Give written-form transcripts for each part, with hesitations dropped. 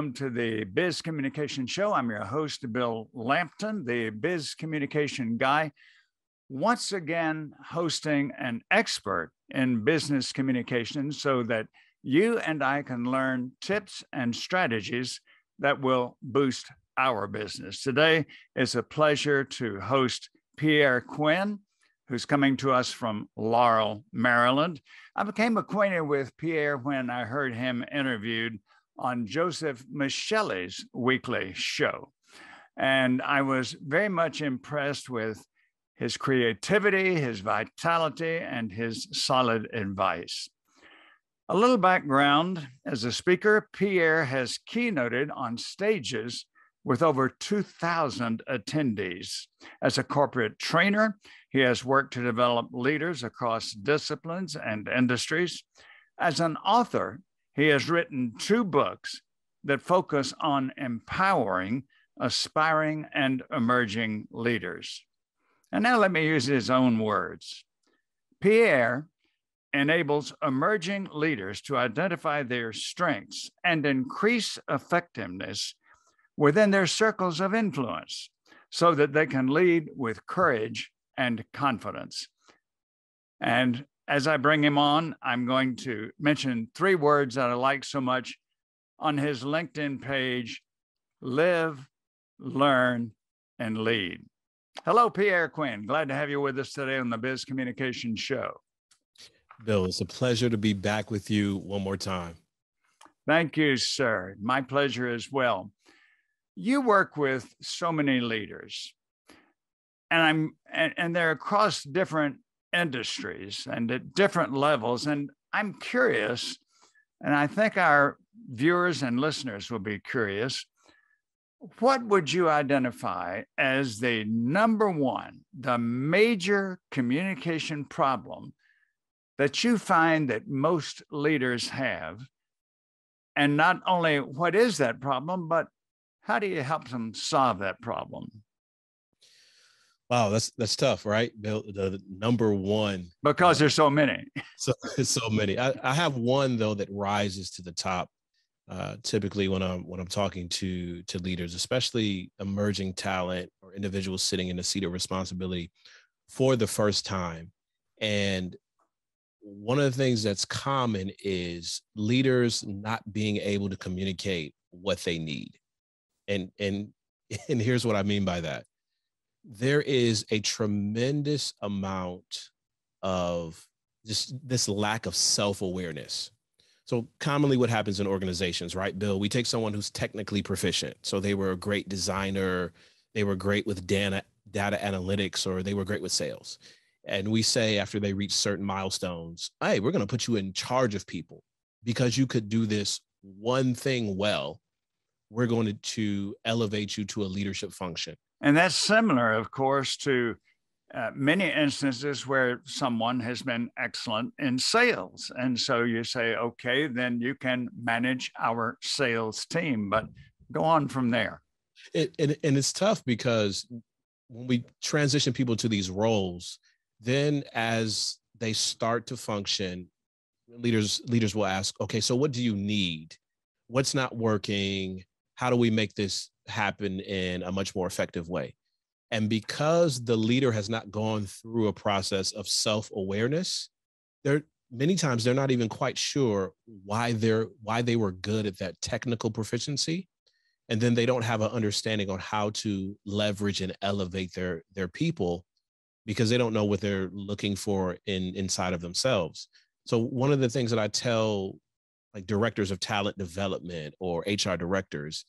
welcome to the Biz Communication Show. I'm your host, Bill Lampton, the Biz Communication Guy, once again hosting an expert in business communication so that you and I can learn tips and strategies that will boost our business. Today, it's a pleasure to host Pierre Quinn, who's coming to us from Laurel, Maryland. I became acquainted with Pierre when I heard him interviewed on Joseph Michelle's weekly show. And I was very much impressed with his creativity, his vitality, and his solid advice. A little background: as a speaker, Pierre has keynoted on stages with over 2,000 attendees. As a corporate trainer, he has worked to develop leaders across disciplines and industries. As an author, he has written 2 books that focus on empowering aspiring and emerging leaders. And now let me use his own words. Pierre enables emerging leaders to identify their strengths and increase effectiveness within their circles of influence so that they can lead with courage and confidence. And as I bring him on, I'm going to mention 3 words that I like so much on his LinkedIn page: live, learn, and lead. Hello, Pierre Quinn. Glad to have you with us today on the Biz Communication Show. Bill, it's a pleasure to be back with you one more time. Thank you, sir. My pleasure as well. You work with so many leaders, and they're across different industries and at different levels. And I'm curious, and I think our viewers and listeners will be curious, what would you identify as the number one, the major communication problem that you find that most leaders have? And not only what is that problem, but how do you help them solve that problem? Wow, that's tough, right, Bill? The number one, because there's so many. So many. I have one though that rises to the top. Typically, when I'm talking to leaders, especially emerging talent or individuals sitting in a seat of responsibility for the first time, and one of the things that's common is leaders not being able to communicate what they need. And here's what I mean by that. There is a tremendous amount of just this lack of self-awareness. So commonly what happens in organizations, right, Bill, we take someone who's technically proficient. So they were a great designer, they were great with data analytics, or they were great with sales. And we say after they reach certain milestones, hey, we're going to put you in charge of people because you could do this one thing well. We're going to elevate you to a leadership function. And that's similar, of course, to many instances where someone has been excellent in sales. And so you say, okay, then you can manage our sales team, but go on from there. And it's tough because when we transition people to these roles, then as they start to function, leaders will ask, okay, so what do you need? What's not working? How do we make this happen in a much more effective way? And because the leader has not gone through a process of self-awareness, many times they're not even quite sure why they were good at that technical proficiency. And then they don't have an understanding on how to leverage and elevate their people because they don't know what they're looking for inside of themselves. So one of the things that I tell like directors of talent development or HR directors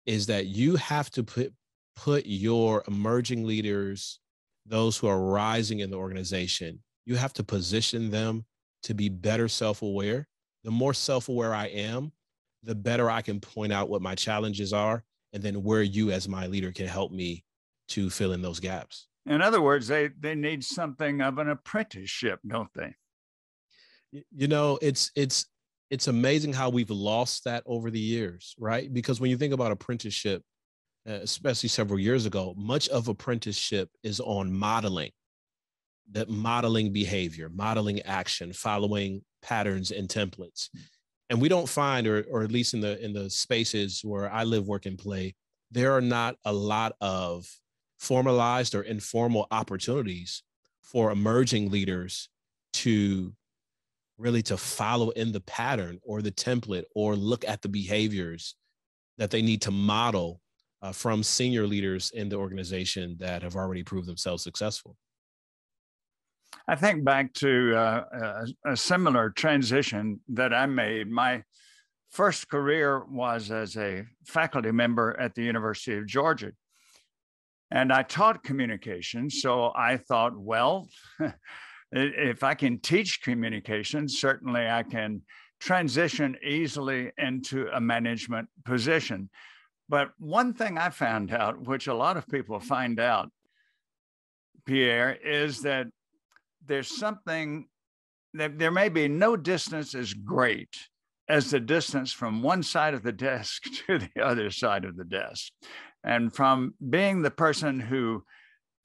is that you have to put your emerging leaders, those who are rising in the organization, you have to position them to be better self-aware. The more self-aware I am, the better I can point out what my challenges are, and then where you as my leader can help me to fill in those gaps. In other words, they need something of an apprenticeship, don't they? You know, it's amazing how we've lost that over the years, right? Because when you think about apprenticeship, especially several years ago, much of apprenticeship is on modeling, that modeling behavior, modeling action, following patterns and templates. And we don't find, or at least in the spaces where I live, work, and play, there are not a lot of formalized or informal opportunities for emerging leaders to really to follow in the pattern or the template or look at the behaviors that they need to model from senior leaders in the organization that have already proved themselves successful. I think back to a similar transition that I made. My first career was as a faculty member at the University of Georgia. And I taught communication. So I thought, well, if I can teach communication, certainly I can transition easily into a management position. But one thing I found out, which a lot of people find out, Pierre, is that there's something that there may be no distance as great as the distance from one side of the desk to the other side of the desk. And from being the person who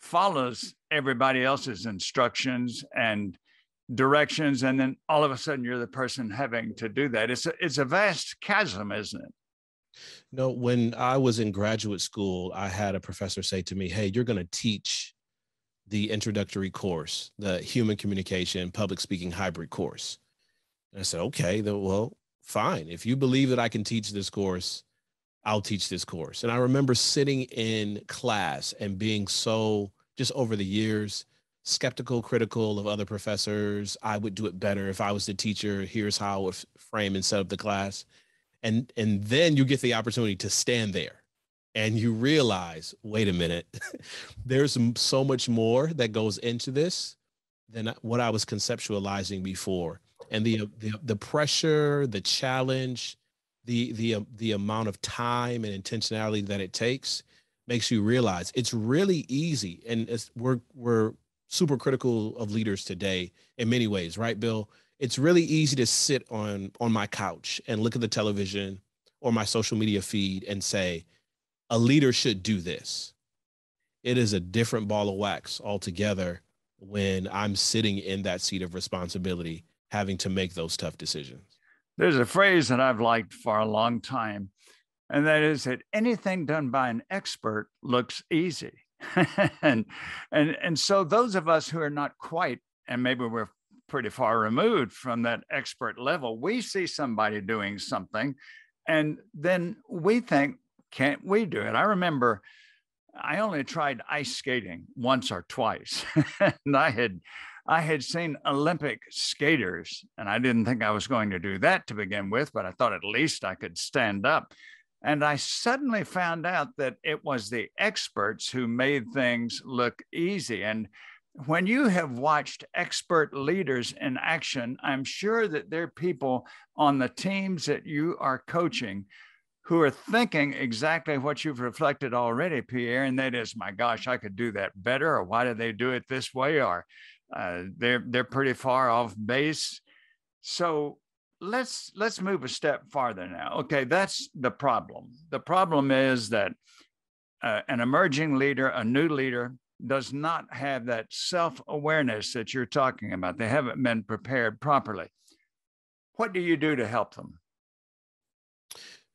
follows everybody else's instructions and directions, and then all of a sudden you're the person having to do that. It's a vast chasm, isn't it? No, when I was in graduate school, I had a professor say to me, hey, you're going to teach the introductory course, the human communication, public speaking hybrid course. And I said, okay, well, fine. If you believe that I can teach this course, I'll teach this course. And I remember sitting in class and being so, just over the years, skeptical, critical of other professors. I would do it better if I was the teacher. Here's how I would frame and set up the class. And then you get the opportunity to stand there and you realize, wait a minute, there's so much more that goes into this than what I was conceptualizing before. And the pressure, the challenge, the amount of time and intentionality that it takes makes you realize it's really easy. And we're super critical of leaders today in many ways, right, Bill? It's really easy to sit on my couch and look at the television or my social media feed and say, a leader should do this. It is a different ball of wax altogether when I'm sitting in that seat of responsibility, having to make those tough decisions. There's a phrase that I've liked for a long time, and that is that anything done by an expert looks easy. and so those of us who are not quite, and maybe we're pretty far removed from that expert level, we see somebody doing something, and then we think, can't we do it? I remember I only tried ice skating once or twice, and I had seen Olympic skaters, and I didn't think I was going to do that to begin with, but I thought at least I could stand up. And I suddenly found out that it was the experts who made things look easy. And when you have watched expert leaders in action, I'm sure that there are people on the teams that you are coaching who are thinking exactly what you've reflected already, Pierre, and that is, my gosh, I could do that better, or why do they do it this way, or they're pretty far off base. So let's move a step farther now. Okay, that's the problem. The problem is that an emerging leader, a new leader, does not have that self-awareness that you're talking about. They haven't been prepared properly. What do you do to help them?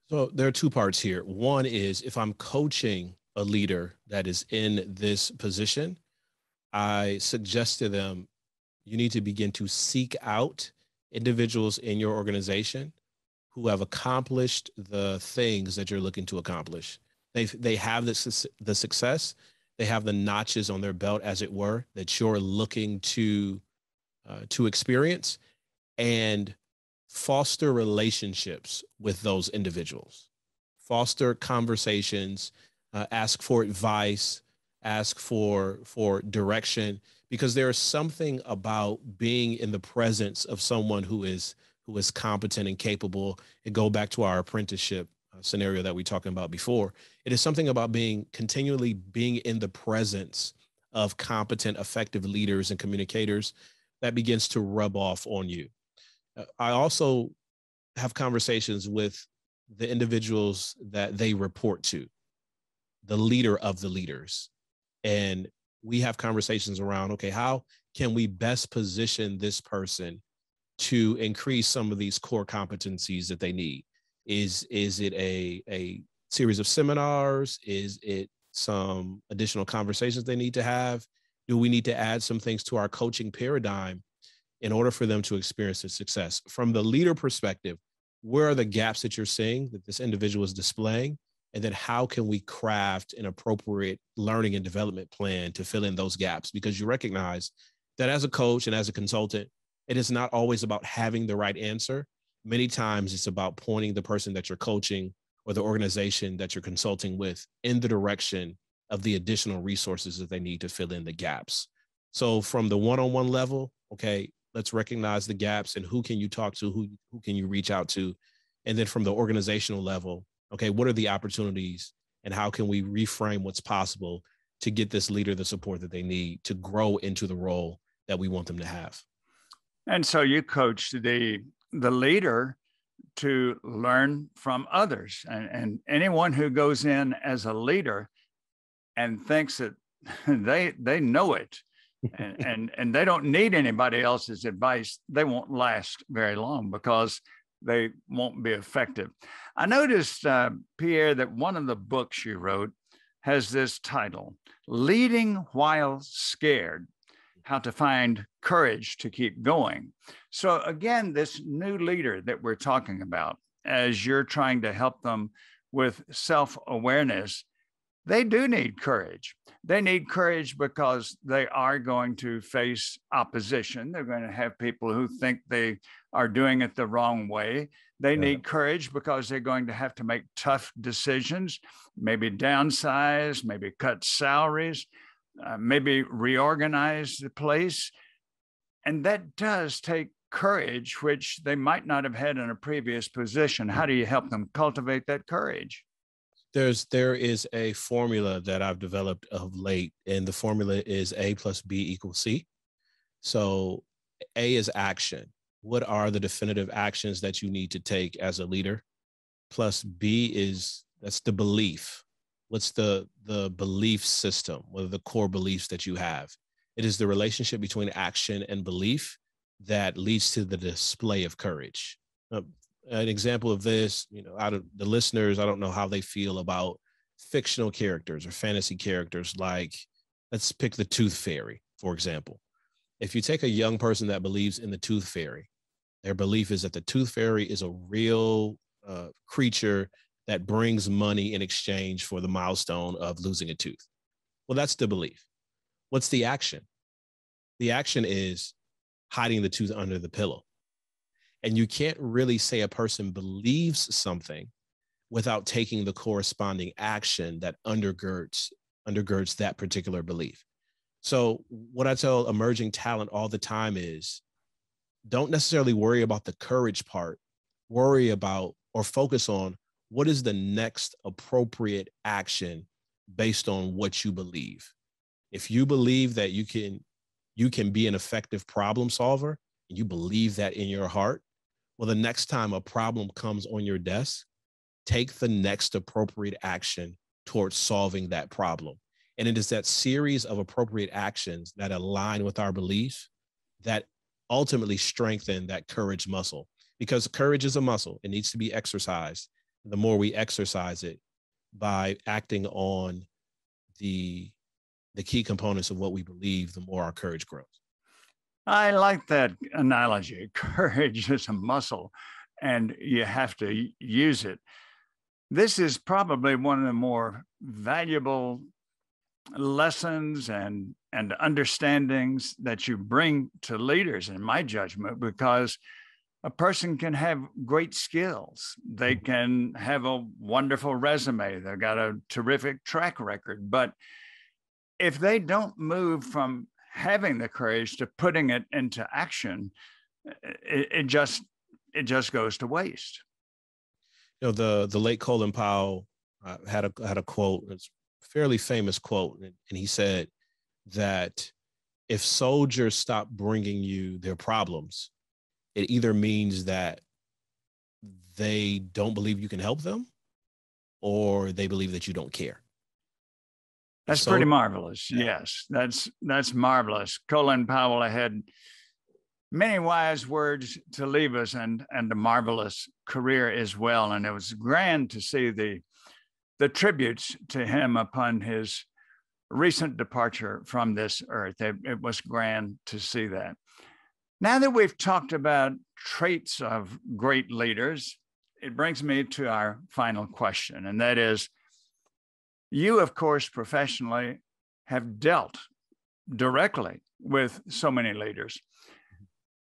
So there are two parts here. One is if I'm coaching a leader that is in this position, I suggest to them, you need to begin to seek out individuals in your organization who have accomplished the things that you're looking to accomplish. They have the success, they have the notches on their belt, as it were, that you're looking to experience, and foster relationships with those individuals. Foster conversations, ask for advice, ask for direction, because there is something about being in the presence of someone who is competent and capable. And go back to our apprenticeship scenario that we were talking about before. It is something about continually being in the presence of competent, effective leaders and communicators that begins to rub off on you. I also have conversations with the individuals that they report to, the leader of the leaders. And we have conversations around, okay, how can we best position this person to increase some of these core competencies that they need? Is it a series of seminars? Is it some additional conversations they need to have? Do we need to add some things to our coaching paradigm in order for them to experience the success? From the leader perspective, where are the gaps that you're seeing that this individual is displaying? And then how can we craft an appropriate learning and development plan to fill in those gaps? Because you recognize that as a coach and as a consultant, it is not always about having the right answer. Many times it's about pointing the person that you're coaching or the organization that you're consulting with in the direction of the additional resources that they need to fill in the gaps. So from the one-on-one level, okay, let's recognize the gaps and who can you talk to, who can you reach out to? And then from the organizational level, okay, what are the opportunities and how can we reframe what's possible to get this leader the support that they need to grow into the role that we want them to have? And so you coach the leader to learn from others, and anyone who goes in as a leader and thinks that they know it and they don't need anybody else's advice, they won't last very long because they won't be effective. I noticed, Pierre, that one of the books you wrote has this title, Leading While Scared: How to Find Courage to Keep Going. So again, this new leader that we're talking about, as you're trying to help them with self-awareness, they do need courage. They need courage because they are going to face opposition. They're going to have people who think they are doing it the wrong way. They need courage because they're going to have to make tough decisions, maybe downsize, maybe cut salaries, maybe reorganize the place. And that does take courage, which they might not have had in a previous position. How do you help them cultivate that courage? There is a formula that I've developed of late, and the formula is A plus B equals C. So A is action. What are the definitive actions that you need to take as a leader? Plus B that's the belief. What's the belief system? What are the core beliefs that you have? It is the relationship between action and belief that leads to the display of courage. An example of this, out of the listeners, I don't know how they feel about fictional characters or fantasy characters. Like, let's pick the Tooth Fairy, for example. If you take a young person that believes in the Tooth Fairy, their belief is that the Tooth Fairy is a real creature that brings money in exchange for the milestone of losing a tooth. Well, that's the belief. What's the action? The action is hiding the tooth under the pillow. And you can't really say a person believes something without taking the corresponding action that undergirds that particular belief. So what I tell emerging talent all the time is, don't necessarily worry about the courage part. Worry about or focus on what is the next appropriate action based on what you believe. If you believe that you can be an effective problem solver, and you believe that in your heart, well, the next time a problem comes on your desk, take the next appropriate action towards solving that problem. And it is that series of appropriate actions that align with our beliefs that ultimately strengthen that courage muscle, because courage is a muscle. It needs to be exercised. The more we exercise it by acting on the key components of what we believe, the more our courage grows. I like that analogy. Courage is a muscle, and you have to use it. This is probably one of the more valuable lessons and understandings that you bring to leaders, in my judgment, because a person can have great skills. They can have a wonderful resume. They've got a terrific track record. But if they don't move from having the courage to putting it into action, it just goes to waste. The late Colin Powell had a quote. It's a fairly famous quote, and he said that if soldiers stop bringing you their problems, it either means that they don't believe you can help them, or they believe that you don't care. That's pretty marvelous. Yeah. Yes, that's marvelous. Colin Powell had Many wise words to leave us, and a marvelous career as well. And it was grand to see the tributes to him upon his recent departure from this earth. It was grand to see that. Now that we've talked about traits of great leaders, it brings me to our final question, and that is, you, of course, professionally have dealt directly with so many leaders.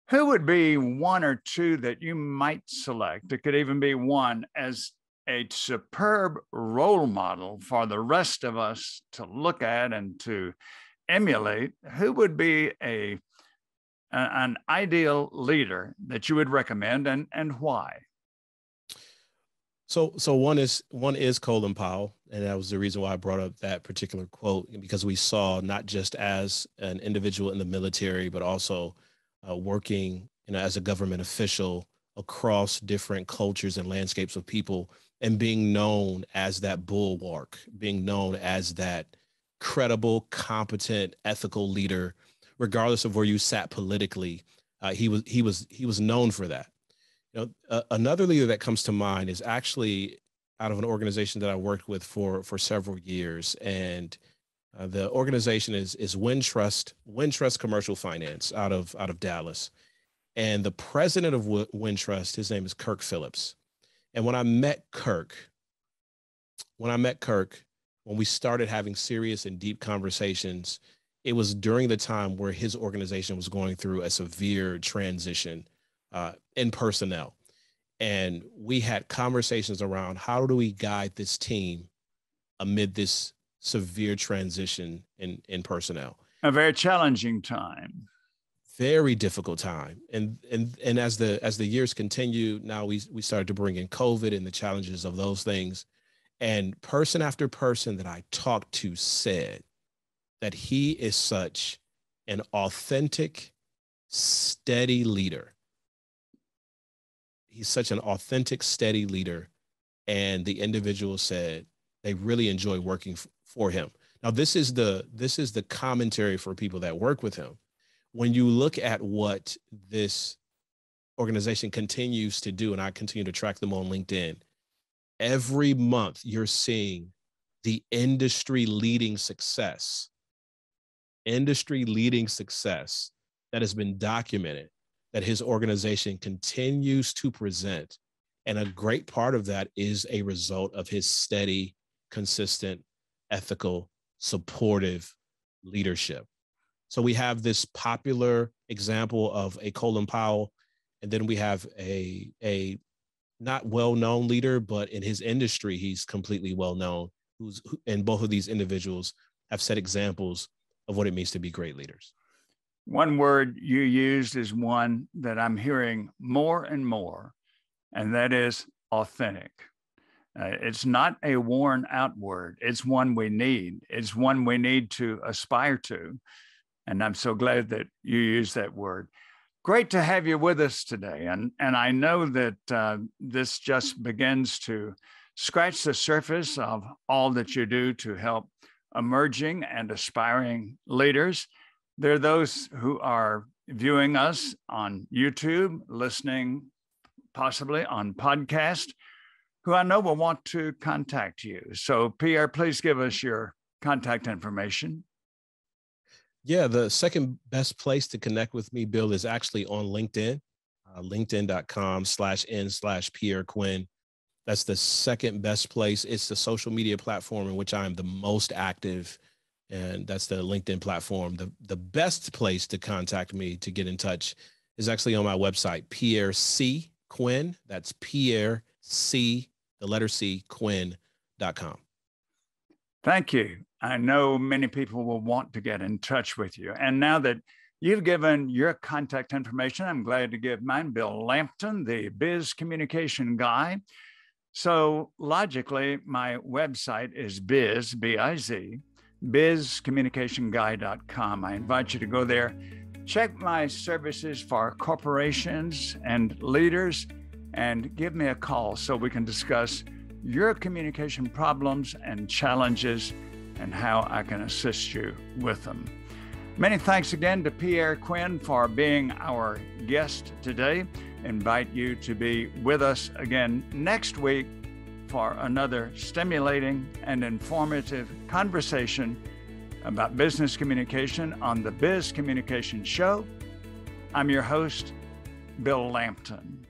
Who would be one or two that you might select? It could even be one as a superb role model for the rest of us to look at and to emulate. Who would be an ideal leader that you would recommend, and why? So one is Colin Powell, and that was the reason why I brought up that particular quote, because we saw not just as an individual in the military, but also working, as a government official across different cultures and landscapes of people, and being known as that bulwark, being known as that credible, competent, ethical leader, regardless of where you sat politically. He was known for that. Another leader that comes to mind is actually out of an organization that I worked with for several years, and the organization is Wintrust Commercial Finance out of Dallas, and the president of Wintrust, his name is Kirk Phillips. And when I met Kirk, when we started having serious and deep conversations, it was during the time where his organization was going through a severe transition in personnel. And we had conversations around how do we guide this team amid this severe transition in personnel. A very challenging time. Very difficult time. And as the years continue, now we started to bring in COVID and the challenges of those things. And person after person that I talked to said that he is such an authentic, steady leader. He's such an authentic, steady leader. And the individual said they really enjoy working for him. Now, this is the commentary for people that work with him. When you look at what this organization continues to do, and I continue to track them on LinkedIn, every month you're seeing the industry-leading success that has been documented, that his organization continues to present. And a great part of that is a result of his steady, consistent, ethical, supportive leadership. So we have this popular example of a Colin Powell, and then we have a not well-known leader, but in his industry, he's completely well-known, and both of these individuals have set examples of what it means to be great leaders. One word you used is one that I'm hearing more and more, and that is authentic. It's not a worn out word. It's one we need. It's one we need to aspire to. And I'm so glad that you used that word. Great to have you with us today. And I know that this just begins to scratch the surface of all that you do to help emerging and aspiring leaders. There are those who are viewing us on YouTube, listening possibly on podcast, who I know will want to contact you. So Pierre, please give us your contact information. Yeah, the second best place to connect with me, Bill, is actually on LinkedIn, linkedin.com/n/Pierre Quinn. That's the second best place. It's the social media platform in which I am the most active, and that's the LinkedIn platform. The best place to contact me, to get in touch, is actually on my website, Pierre C. Quinn. That's Pierre C, the letter C, Quinn.com. Thank you. I know many people will want to get in touch with you. And now that you've given your contact information, I'm glad to give mine, Bill Lampton, the biz communication guy. So logically, my website is B-I-Z, bizcommunicationguy.com. I invite you to go there, check my services for corporations and leaders, and give me a call so we can discuss your communication problems and challenges and how I can assist you with them. Many thanks again to Pierre Quinn for being our guest today. Invite you to be with us again next week for another stimulating and informative conversation about business communication on the Biz Communication Show. I'm your host, Bill Lampton.